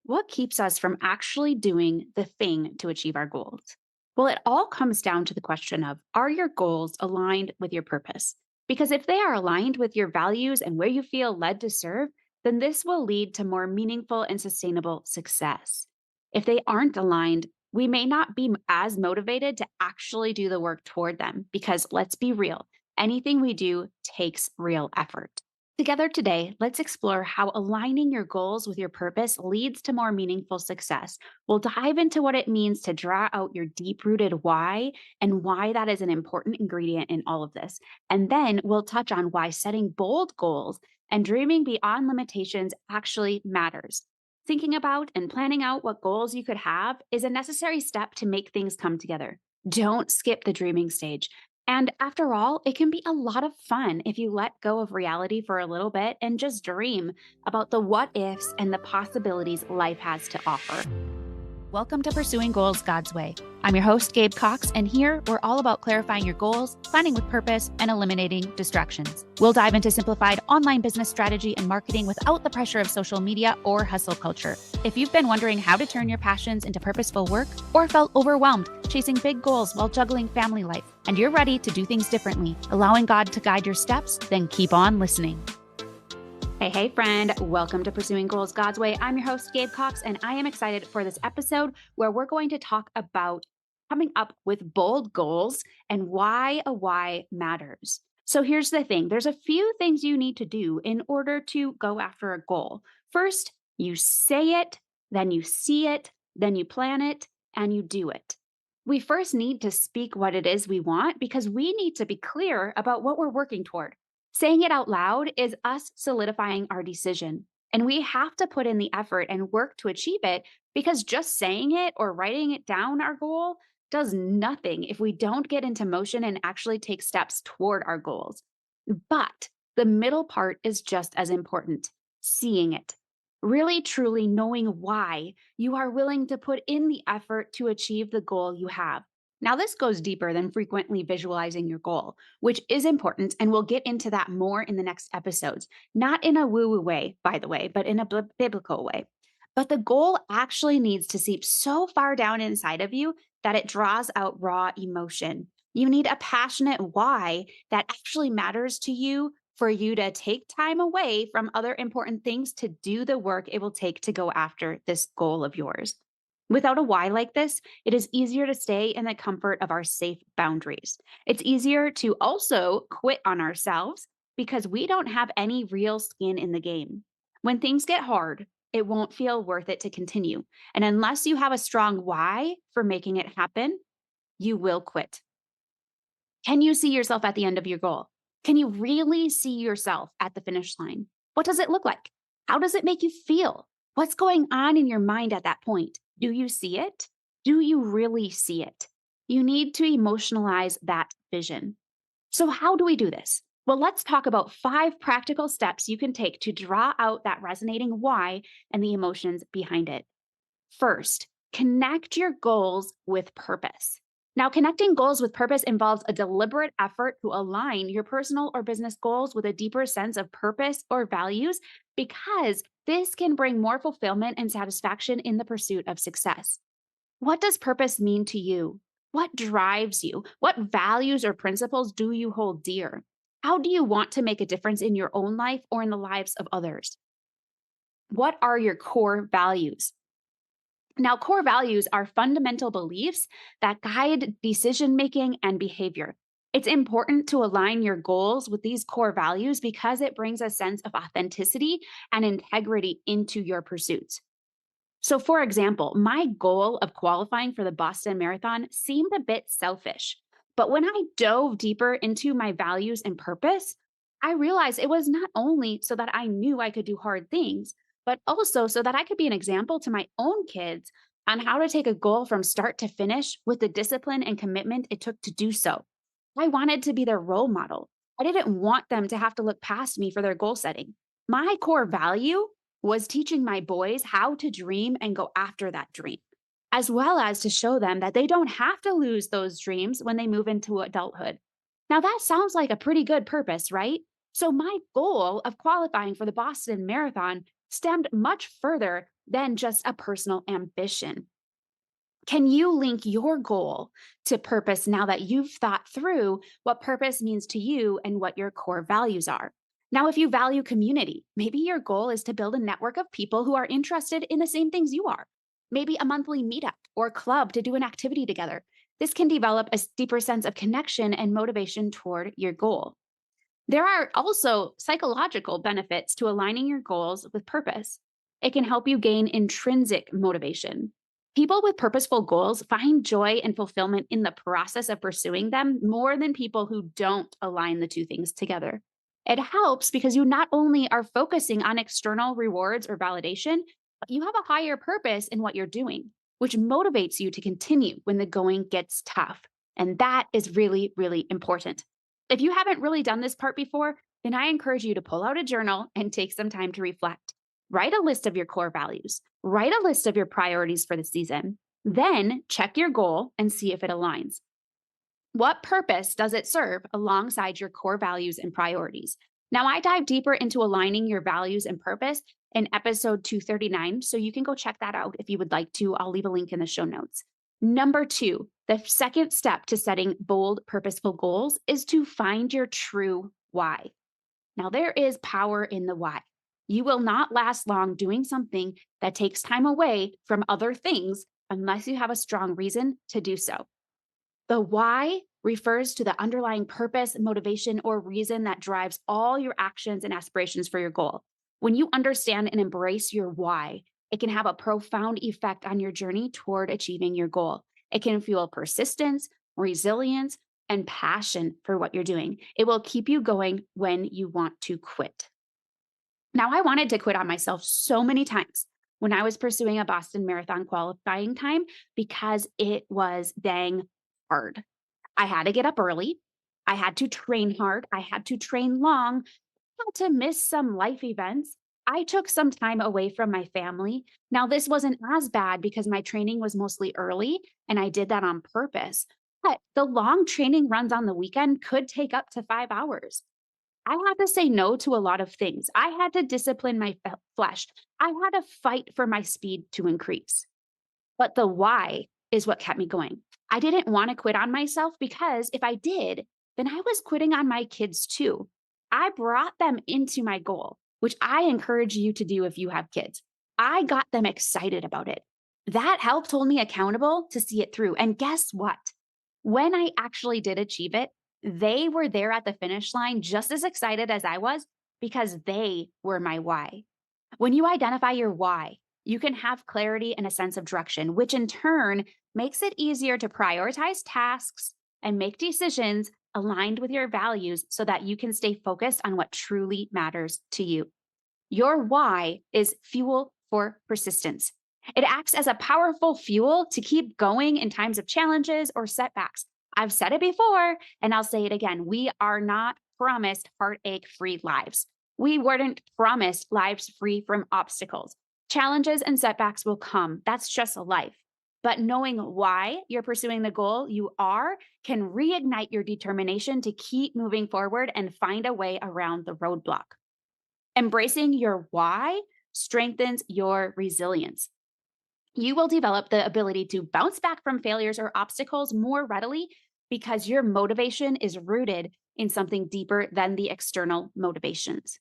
What keeps us from actually doing the thing to achieve our goals? Well, it all comes down to the question of, are your goals aligned with your purpose? Because if they are aligned with your values and where you feel led to serve, then this will lead to more meaningful and sustainable success. If they aren't aligned, we may not be as motivated to actually do the work toward them because let's be real, anything we do takes real effort. Together today, let's explore how aligning your goals with your purpose leads to more meaningful success. We'll dive into what it means to draw out your deep rooted why and why that is an important ingredient in all of this. And then we'll touch on why setting bold goals and dreaming beyond limitations actually matters. Thinking about and planning out what goals you could have is a necessary step to make things come together. Don't skip the dreaming stage. And after all, it can be a lot of fun if you let go of reality for a little bit and just dream about the what ifs and the possibilities life has to offer. Welcome to Pursuing Goals God's Way. I'm your host, Gabe Cox, and here we're all about clarifying your goals, planning with purpose, and eliminating distractions. We'll dive into simplified online business strategy and marketing without the pressure of social media or hustle culture. If you've been wondering how to turn your passions into purposeful work or felt overwhelmed chasing big goals while juggling family life, and you're ready to do things differently, allowing God to guide your steps, then keep on listening. Hey, friend. Welcome to Pursuing Goals God's Way. I'm your host, Gabe Cox, and I am excited for this episode where we're going to talk about coming up with bold goals and why a why matters. So here's the thing. There's a few things you need to do in order to go after a goal. First, you say it, then you see it, then you plan it, and you do it. We first need to speak what it is we want because we need to be clear about what we're working toward. Saying it out loud is us solidifying our decision. And we have to put in the effort and work to achieve it because just saying it or writing it down, our goal, does nothing if we don't get into motion and actually take steps toward our goals. But the middle part is just as important, seeing it. Really, truly knowing why you are willing to put in the effort to achieve the goal you have. Now, this goes deeper than frequently visualizing your goal, which is important, and we'll get into that more in the next episodes. Not in a woo woo way, by the way, but in a biblical way. But the goal actually needs to seep so far down inside of you that it draws out raw emotion. You need a passionate why that actually matters to you for you to take time away from other important things to do the work it will take to go after this goal of yours. Without a why like this, it is easier to stay in the comfort of our safe boundaries. It's easier to also quit on ourselves because we don't have any real skin in the game. When things get hard, it won't feel worth it to continue. And unless you have a strong why for making it happen, you will quit. Can you see yourself at the end of your goal? Can you really see yourself at the finish line? What does it look like? How does it make you feel? What's going on in your mind at that point? Do you see it? Do you really see it? You need to emotionalize that vision. So, how do we do this? Well, let's talk about 5 practical steps you can take to draw out that resonating why and the emotions behind it. First, connect your goals with purpose. Now, connecting goals with purpose involves a deliberate effort to align your personal or business goals with a deeper sense of purpose or values because this can bring more fulfillment and satisfaction in the pursuit of success. What does purpose mean to you? What drives you? What values or principles do you hold dear? How do you want to make a difference in your own life or in the lives of others? What are your core values? Now, core values are fundamental beliefs that guide decision making and behavior. It's important to align your goals with these core values because it brings a sense of authenticity and integrity into your pursuits. So, for example, my goal of qualifying for the Boston Marathon seemed a bit selfish. But when I dove deeper into my values and purpose, I realized it was not only so that I knew I could do hard things, but also so that I could be an example to my own kids on how to take a goal from start to finish with the discipline and commitment it took to do so. I wanted to be their role model. I didn't want them to have to look past me for their goal setting. My core value was teaching my boys how to dream and go after that dream, as well as to show them that they don't have to lose those dreams when they move into adulthood. Now, that sounds like a pretty good purpose, right? So, my goal of qualifying for the Boston Marathon stemmed much further than just a personal ambition. Can you link your goal to purpose now that you've thought through what purpose means to you and what your core values are? Now, if you value community, maybe your goal is to build a network of people who are interested in the same things you are. Maybe a monthly meetup or club to do an activity together. This can develop a deeper sense of connection and motivation toward your goal. There are also psychological benefits to aligning your goals with purpose. It can help you gain intrinsic motivation. People with purposeful goals find joy and fulfillment in the process of pursuing them more than people who don't align the two things together. It helps because you not only are focusing on external rewards or validation, but you have a higher purpose in what you're doing, which motivates you to continue when the going gets tough. And that is really, really important. If you haven't really done this part before, then I encourage you to pull out a journal and take some time to reflect. Write a list of your core values, write a list of your priorities for the season, then check your goal and see if it aligns. What purpose does it serve alongside your core values and priorities? Now, I dive deeper into aligning your values and purpose in episode 239, so you can go check that out if you would like to. I'll leave a link in the show notes. Number two, the second step to setting bold, purposeful goals is to find your true why. Now, there is power in the why. You will not last long doing something that takes time away from other things unless you have a strong reason to do so. The why refers to the underlying purpose, motivation, or reason that drives all your actions and aspirations for your goal. When you understand and embrace your why, it can have a profound effect on your journey toward achieving your goal. It can fuel persistence, resilience, and passion for what you're doing. It will keep you going when you want to quit. Now, I wanted to quit on myself so many times when I was pursuing a Boston Marathon qualifying time because it was dang hard. I had to get up early. I had to train hard. I had to train long. I had to miss some life events. I took some time away from my family. Now, this wasn't as bad because my training was mostly early and I did that on purpose. But the long training runs on the weekend could take up to 5 hours. I had to say no to a lot of things. I had to discipline my flesh. I had to fight for my speed to increase. But the why is what kept me going. I didn't want to quit on myself because if I did, then I was quitting on my kids too. I brought them into my goal, which I encourage you to do if you have kids. I got them excited about it. That helped hold me accountable to see it through. And guess what? When I actually did achieve it, they were there at the finish line just as excited as I was because they were my why. When you identify your why, you can have clarity and a sense of direction, which in turn makes it easier to prioritize tasks and make decisions aligned with your values so that you can stay focused on what truly matters to you. Your why is fuel for persistence. It acts as a powerful fuel to keep going in times of challenges or setbacks. I've said it before, and I'll say it again. We are not promised heartache free lives. We weren't promised lives free from obstacles. Challenges and setbacks will come. That's just life. But knowing why you're pursuing the goal you are can reignite your determination to keep moving forward and find a way around the roadblock. Embracing your why strengthens your resilience. You will develop the ability to bounce back from failures or obstacles more readily because your motivation is rooted in something deeper than the external motivations.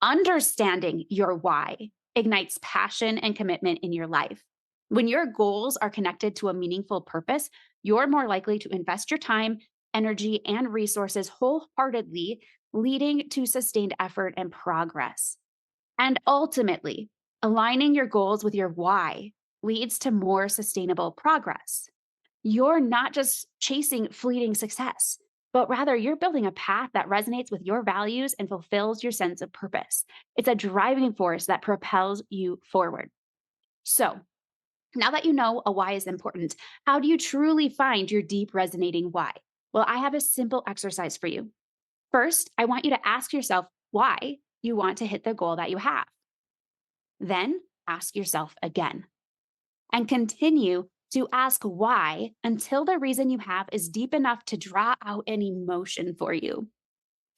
Understanding your why ignites passion and commitment in your life. When your goals are connected to a meaningful purpose, you're more likely to invest your time, energy, and resources wholeheartedly, leading to sustained effort and progress. And ultimately, aligning your goals with your why leads to more sustainable progress. You're not just chasing fleeting success, but rather you're building a path that resonates with your values and fulfills your sense of purpose. It's a driving force that propels you forward. So, now that you know a why is important, how do you truly find your deep resonating why? Well, I have a simple exercise for you. First, I want you to ask yourself why you want to hit the goal that you have. Then ask yourself again and continue to ask why until the reason you have is deep enough to draw out an emotion for you.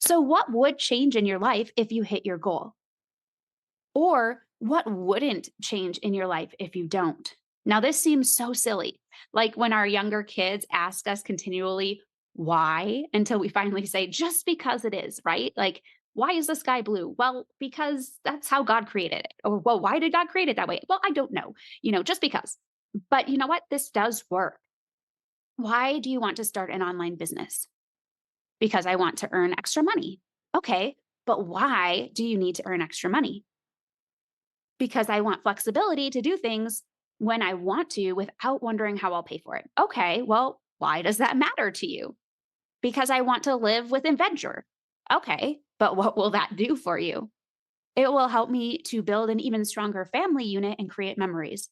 So, what would change in your life if you hit your goal? Or What wouldn't change in your life if you don't? Now, this seems so silly. Like when our younger kids ask us continually, why? Until we finally say, just because it is, right? Like, why is the sky blue? Well, because that's how God created it. Or, well, why did God create it that way? Well, I don't know, just because. But you know what? This does work. Why do you want to start an online business? Because I want to earn extra money. Okay, but why do you need to earn extra money? Because I want flexibility to do things when I want to without wondering how I'll pay for it. Okay, well, why does that matter to you? Because I want to live with adventure. Okay, but what will that do for you? It will help me to build an even stronger family unit and create memories.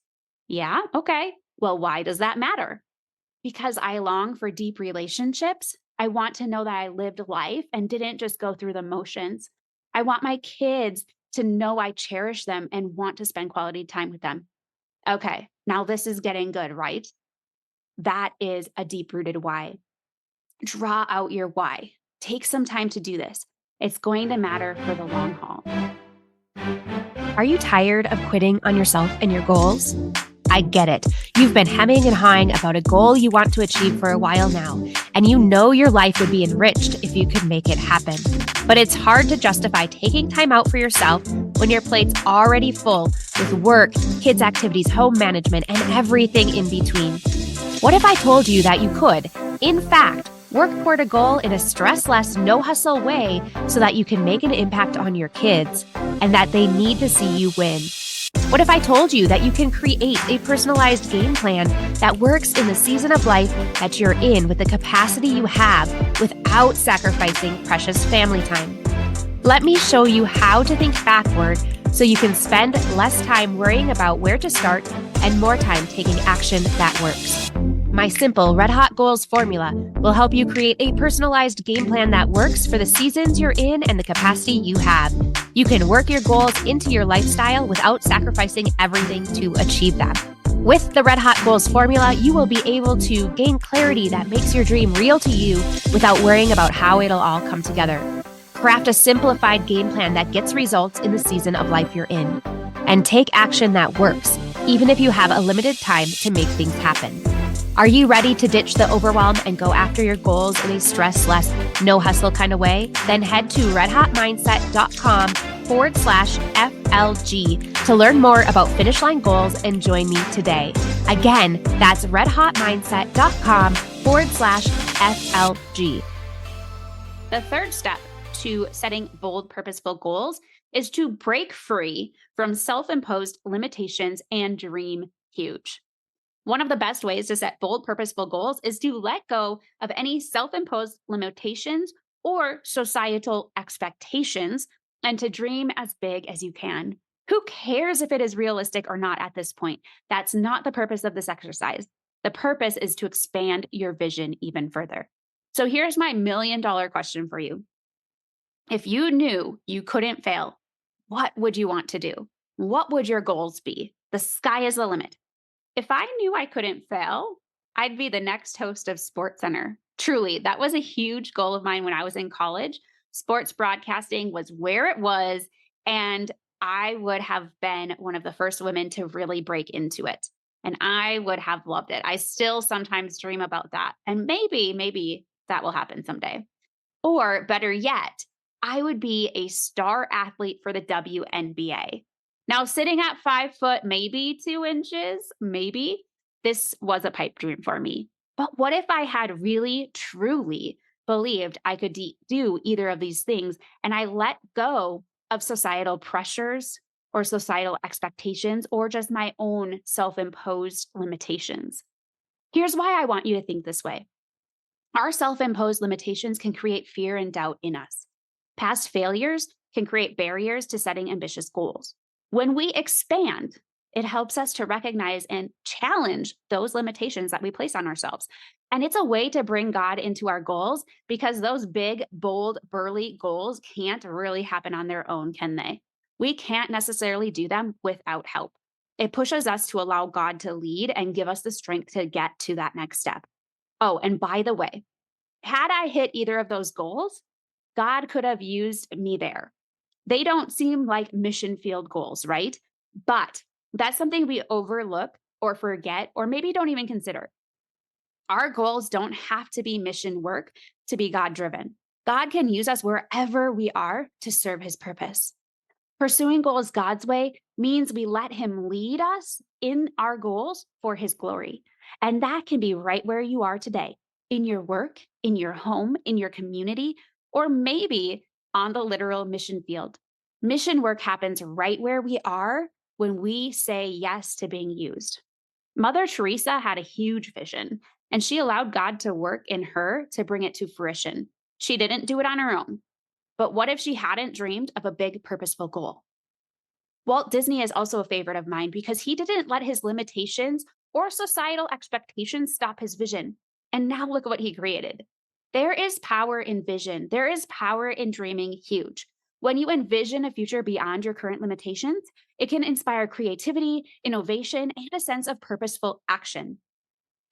Yeah, okay. Well, why does that matter? Because I long for deep relationships. I want to know that I lived life and didn't just go through the motions. I want my kids to know I cherish them and want to spend quality time with them. Okay, now this is getting good, right? That is a deep rooted why. Draw out your why. Take some time to do this. It's going to matter for the long haul. Are you tired of quitting on yourself and your goals? I get it. You've been hemming and hawing about a goal you want to achieve for a while now, and you know your life would be enriched if you could make it happen. But it's hard to justify taking time out for yourself when your plate's already full with work, kids' activities, home management, and everything in between. What if I told you that you could, in fact, work toward a goal in a stress-less, no-hustle way so that you can make an impact on your kids and that they need to see you win? What if I told you that you can create a personalized game plan that works in the season of life that you're in with the capacity you have without sacrificing precious family time? Let me show you how to think backward so you can spend less time worrying about where to start and more time taking action that works. My simple Red Hot Goals formula will help you create a personalized game plan that works for the seasons you're in and the capacity you have. You can work your goals into your lifestyle without sacrificing everything to achieve them. With the Red Hot Goals formula, you will be able to gain clarity that makes your dream real to you without worrying about how it'll all come together. Craft a simplified game plan that gets results in the season of life you're in. And take action that works, even if you have a limited time to make things happen. Are you ready to ditch the overwhelm and go after your goals in a stress-less, no-hustle kind of way? Then head to redhotmindset.com/FLG to learn more about Finish Line Goals and join me today. Again, that's redhotmindset.com/FLG. The third step to setting bold, purposeful goals is to break free from self-imposed limitations and dream huge. One of the best ways to set bold, purposeful goals is to let go of any self-imposed limitations or societal expectations and to dream as big as you can. Who cares if it is realistic or not at this point? That's not the purpose of this exercise. The purpose is to expand your vision even further. So here's my $1,000,000 question for you. If you knew you couldn't fail, what would you want to do? What would your goals be? The sky is the limit. If I knew I couldn't fail, I'd be the next host of SportsCenter. Truly, that was a huge goal of mine when I was in college. Sports broadcasting was where it was, and I would have been one of the first women to really break into it. And I would have loved it. I still sometimes dream about that. And maybe that will happen someday. Or better yet, I would be a star athlete for the WNBA. Now, sitting at 5 foot, maybe 2 inches, maybe this was a pipe dream for me. But what if I had really, truly believed I could do either of these things and I let go of societal pressures or societal expectations or just my own self imposed limitations? Here's why I want you to think this way. Our self imposed limitations can create fear and doubt in us. Past failures can create barriers to setting ambitious goals. When we expand, it helps us to recognize and challenge those limitations that we place on ourselves. And it's a way to bring God into our goals because those big, bold, burly goals can't really happen on their own, can they? We can't necessarily do them without help. It pushes us to allow God to lead and give us the strength to get to that next step. Oh, and by the way, had I hit either of those goals, God could have used me there. They don't seem like mission field goals, right? But that's something we overlook or forget, or maybe don't even consider. Our goals don't have to be mission work to be God driven. God can use us wherever we are to serve his purpose. Pursuing goals God's way means we let him lead us in our goals for his glory. And that can be right where you are today, in your work, in your home, in your community, or maybe on the literal mission field. Mission work happens right where we are when we say yes to being used. Mother Teresa had a huge vision, and she allowed God to work in her to bring it to fruition. She didn't do it on her own. But what if she hadn't dreamed of a big, purposeful goal? Walt Disney is also a favorite of mine because he didn't let his limitations or societal expectations stop his vision. And now look at what he created. There is power in vision, there is power in dreaming huge. When you envision a future beyond your current limitations, it can inspire creativity, innovation, and a sense of purposeful action.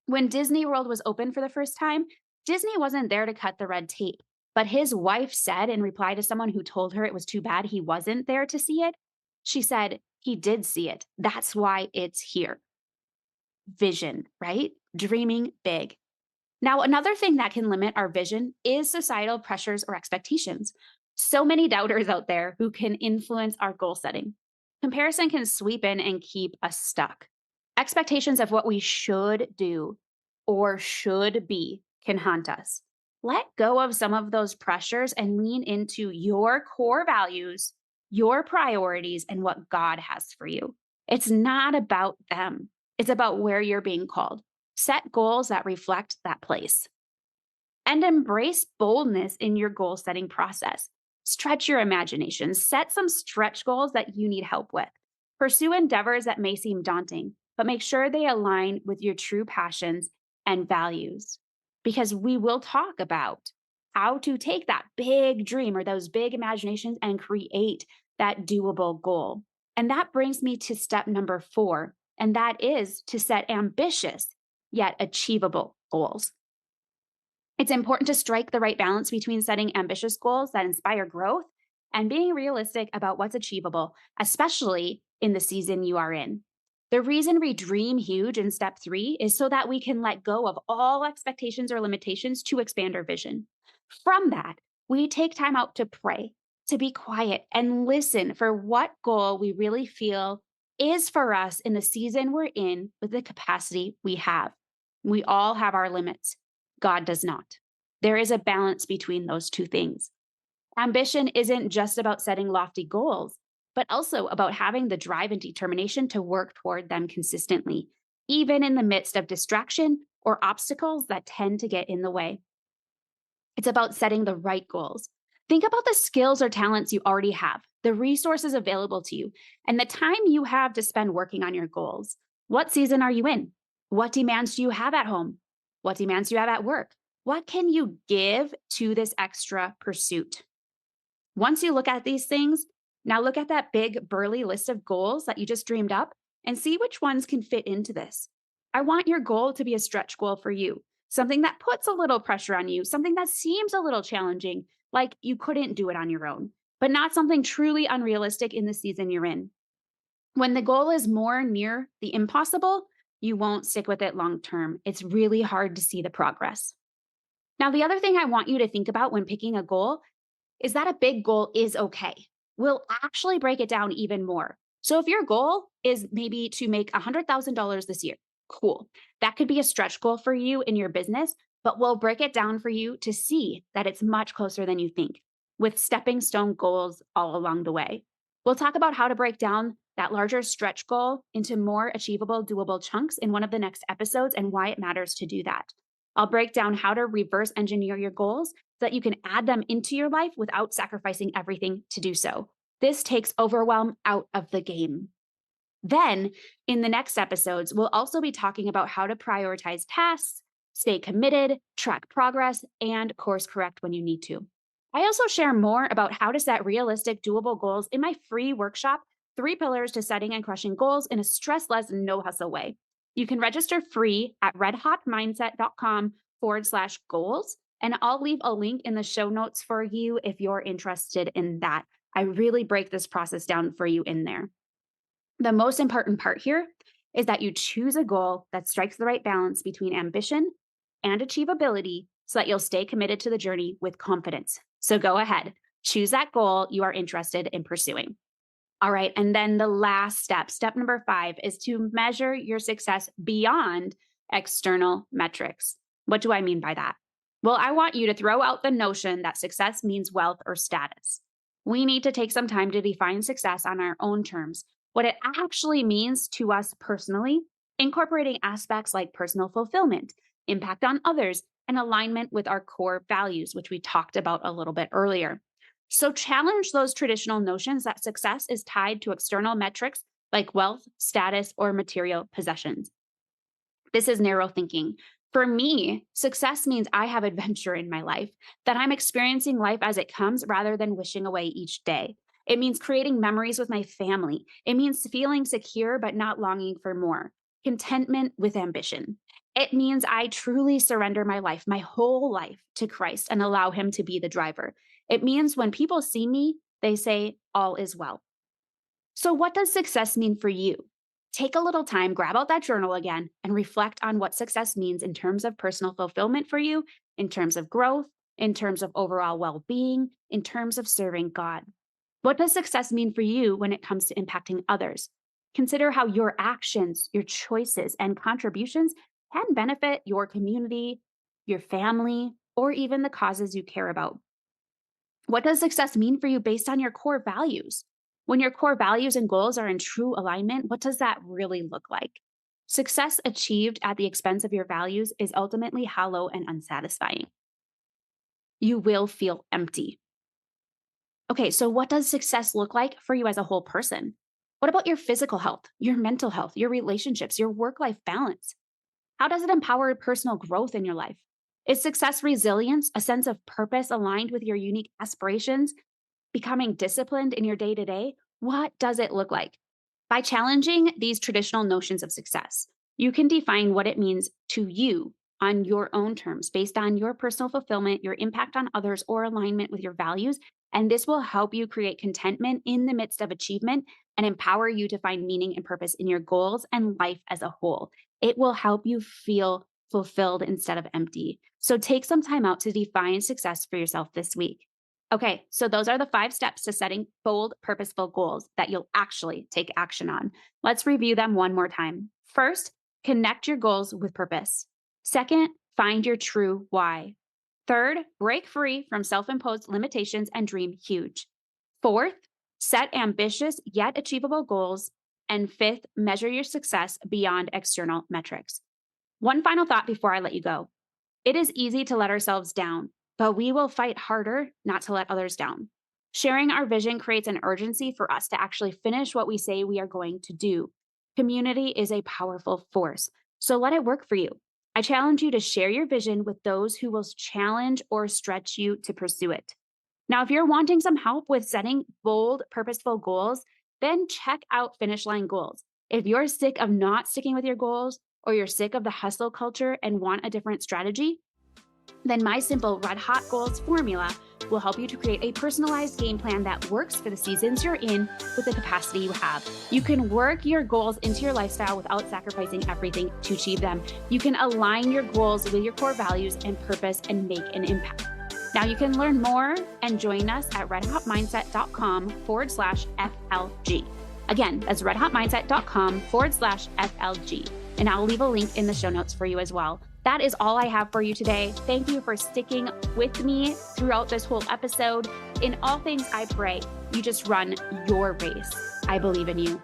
When Disney World was open for the first time, Disney wasn't there to cut the red tape. But his wife said, in reply to someone who told her it was too bad he wasn't there to see it, she said, he did see it. That's why it's here. Vision, right? Dreaming big. Now, another thing that can limit our vision is societal pressures or expectations. So many doubters out there who can influence our goal setting. Comparison can sweep in and keep us stuck. Expectations of what we should do or should be can haunt us. Let go of some of those pressures and lean into your core values, your priorities, and what God has for you. It's not about them, it's about where you're being called. Set goals that reflect that place and embrace boldness in your goal setting process. Stretch your imagination, set some stretch goals that you need help with. Pursue endeavors that may seem daunting, but make sure they align with your true passions and values. Because we will talk about how to take that big dream or those big imaginations and create that doable goal. And that brings me to step number 4, and that is to set ambitious yet achievable goals. It's important to strike the right balance between setting ambitious goals that inspire growth and being realistic about what's achievable, especially in the season you are in. The reason we dream huge in step 3 is so that we can let go of all expectations or limitations to expand our vision. From that, we take time out to pray, to be quiet, and listen for what goal we really feel is for us in the season we're in with the capacity we have. We all have our limits. God does not. There is a balance between those two things. Ambition isn't just about setting lofty goals, but also about having the drive and determination to work toward them consistently, even in the midst of distraction or obstacles that tend to get in the way. It's about setting the right goals. Think about the skills or talents you already have, the resources available to you, and the time you have to spend working on your goals. What season are you in? What demands do you have at home? What demands do you have at work? What can you give to this extra pursuit? Once you look at these things, now look at that big, burly list of goals that you just dreamed up and see which ones can fit into this. I want your goal to be a stretch goal for you, something that puts a little pressure on you, something that seems a little challenging, like you couldn't do it on your own, but not something truly unrealistic in the season you're in. When the goal is more near the impossible, you won't stick with it long term. It's really hard to see the progress. Now, the other thing I want you to think about when picking a goal is that a big goal is okay. We'll actually break it down even more. So if your goal is maybe to make $100,000 this year, cool. That could be a stretch goal for you in your business, but we'll break it down for you to see that it's much closer than you think with stepping stone goals all along the way. We'll talk about how to break down that larger stretch goal into more achievable, doable chunks in one of the next episodes and why it matters to do that. I'll break down how to reverse engineer your goals so that you can add them into your life without sacrificing everything to do so. This takes overwhelm out of the game. Then, in the next episodes, we'll also be talking about how to prioritize tasks, stay committed, track progress, and course correct when you need to. I also share more about how to set realistic, doable goals in my free workshop, 3 Pillars to Setting and Crushing Goals in a Stress-Less, No Hustle Way. You can register free at redhotmindset.com/goals. And I'll leave a link in the show notes for you if you're interested in that. I really break this process down for you in there. The most important part here is that you choose a goal that strikes the right balance between ambition and achievability so that you'll stay committed to the journey with confidence. So go ahead, choose that goal you are interested in pursuing. All right. And then the last step, step number 5, is to measure your success beyond external metrics. What do I mean by that? Well, I want you to throw out the notion that success means wealth or status. We need to take some time to define success on our own terms, what it actually means to us personally, incorporating aspects like personal fulfillment, impact on others, and alignment with our core values, which we talked about a little bit earlier. So challenge those traditional notions that success is tied to external metrics like wealth, status, or material possessions. This is narrow thinking. For me, success means I have adventure in my life, that I'm experiencing life as it comes rather than wishing away each day. It means creating memories with my family. It means feeling secure but not longing for more. Contentment with ambition. It means I truly surrender my life, my whole life, to Christ and allow Him to be the driver. It means when people see me, they say, all is well. So, what does success mean for you? Take a little time, grab out that journal again, and reflect on what success means in terms of personal fulfillment for you, in terms of growth, in terms of overall well being, in terms of serving God. What does success mean for you when it comes to impacting others? Consider how your actions, your choices, and contributions can benefit your community, your family, or even the causes you care about. What does success mean for you based on your core values? When your core values and goals are in true alignment, what does that really look like? Success achieved at the expense of your values is ultimately hollow and unsatisfying. You will feel empty. Okay, so what does success look like for you as a whole person? What about your physical health, your mental health, your relationships, your work life balance? How does it empower personal growth in your life? Is success resilience, a sense of purpose aligned with your unique aspirations, becoming disciplined in your day to day? What does it look like? By challenging these traditional notions of success, you can define what it means to you on your own terms based on your personal fulfillment, your impact on others, or alignment with your values. And this will help you create contentment in the midst of achievement and empower you to find meaning and purpose in your goals and life as a whole. It will help you feel fulfilled instead of empty. So take some time out to define success for yourself this week. Okay, so those are the 5 steps to setting bold, purposeful goals that you'll actually take action on. Let's review them one more time. First, connect your goals with purpose. Second, find your true why. Third, break free from self imposed limitations and dream huge. Fourth, set ambitious yet achievable goals. And fifth, measure your success beyond external metrics. One final thought before I let you go. It is easy to let ourselves down, but we will fight harder not to let others down. Sharing our vision creates an urgency for us to actually finish what we say we are going to do. Community is a powerful force, so let it work for you. I challenge you to share your vision with those who will challenge or stretch you to pursue it. Now, if you're wanting some help with setting bold, purposeful goals, then check out Finish Line Goals. If you're sick of not sticking with your goals, or you're sick of the hustle culture and want a different strategy, then my simple Red Hot Goals formula will help you to create a personalized game plan that works for the seasons you're in with the capacity you have. You can work your goals into your lifestyle without sacrificing everything to achieve them. You can align your goals with your core values and purpose and make an impact. Now you can learn more and join us at redhotmindset.com/FLG. Again, that's redhotmindset.com/FLG. And I'll leave a link in the show notes for you as well. That is all I have for you today. Thank you for sticking with me throughout this whole episode. In all things, I pray you just run your race. I believe in you.